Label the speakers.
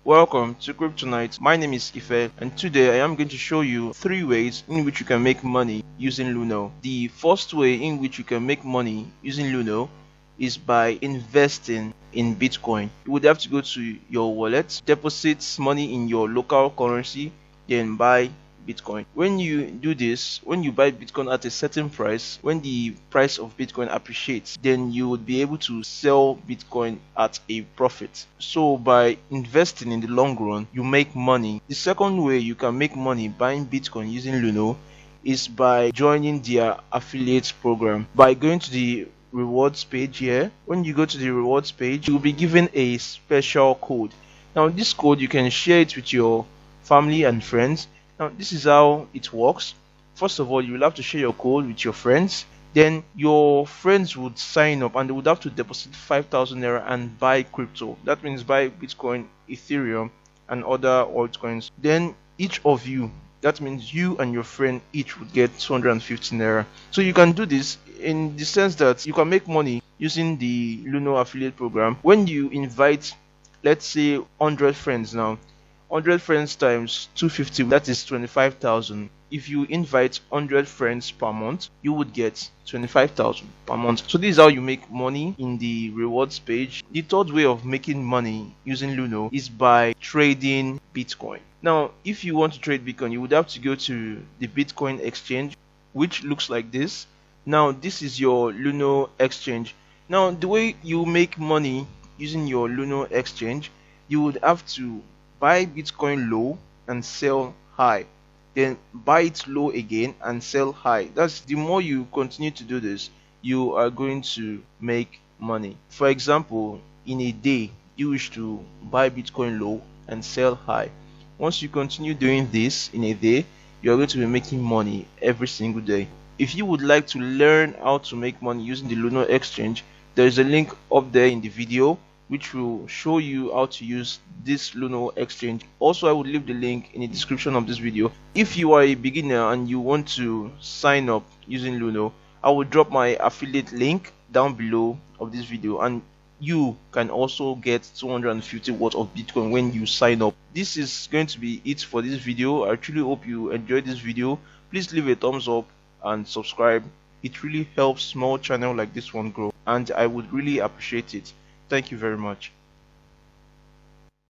Speaker 1: Welcome to Kryptonite. My name is Ife, and today I am going to show you 3 ways in which you can make money using Luno. The first way in which you can make money using Luno is by investing in Bitcoin. You would have to go to your wallet, deposit money in your local currency, then buy Bitcoin. When you do this, when you buy Bitcoin at a certain price, when the price of Bitcoin appreciates, then you would be able to sell Bitcoin at a profit. So by investing in the long run, you make money. The second way you can make money buying Bitcoin using Luno is by joining their affiliate program. By going to the rewards page here, when you go to the rewards page, you will be given a special code. Now this code, you can share it with your family and friends. Now this is how it works. First of all, you will have to share your code with your friends. Then your friends would sign up and they would have to deposit 5,000 naira and buy crypto. That means buy Bitcoin, Ethereum and other altcoins. Then each of you, that means you and your friend each would get 250 naira. So you can do this in the sense that you can make money using the Luno affiliate program. When you invite, let's say 100 friends now, 100 friends times 250, that is 25,000. If you invite 100 friends per month, you would get 25,000 per month. So this is how you make money in the rewards page. The third way of making money using Luno is by trading Bitcoin. Now, if you want to trade Bitcoin, you would have to go to the Bitcoin exchange, which looks like this. Now, this is your Luno exchange. Now, the way you make money using your Luno exchange, you would have to buy Bitcoin low and sell high, then buy it low again and sell high. That's the more you continue to do this, you are going to make money. For example, in a day, you wish to buy Bitcoin low and sell high. Once you continue doing this in a day, you are going to be making money every single day. If you would like to learn how to make money using the Luno exchange, there is a link up there in the video which will show you how to use this Luno exchange. Also, I would leave the link in the description of this video. If you are a beginner and you want to sign up using Luno, I will drop my affiliate link down below of this video, and you can also get 250 worth of Bitcoin when you sign up. This is going to be it for this video. I truly hope you enjoyed this video. Please leave a thumbs up and subscribe. It really helps small channel like this one grow, and I would really appreciate it. Thank you very much.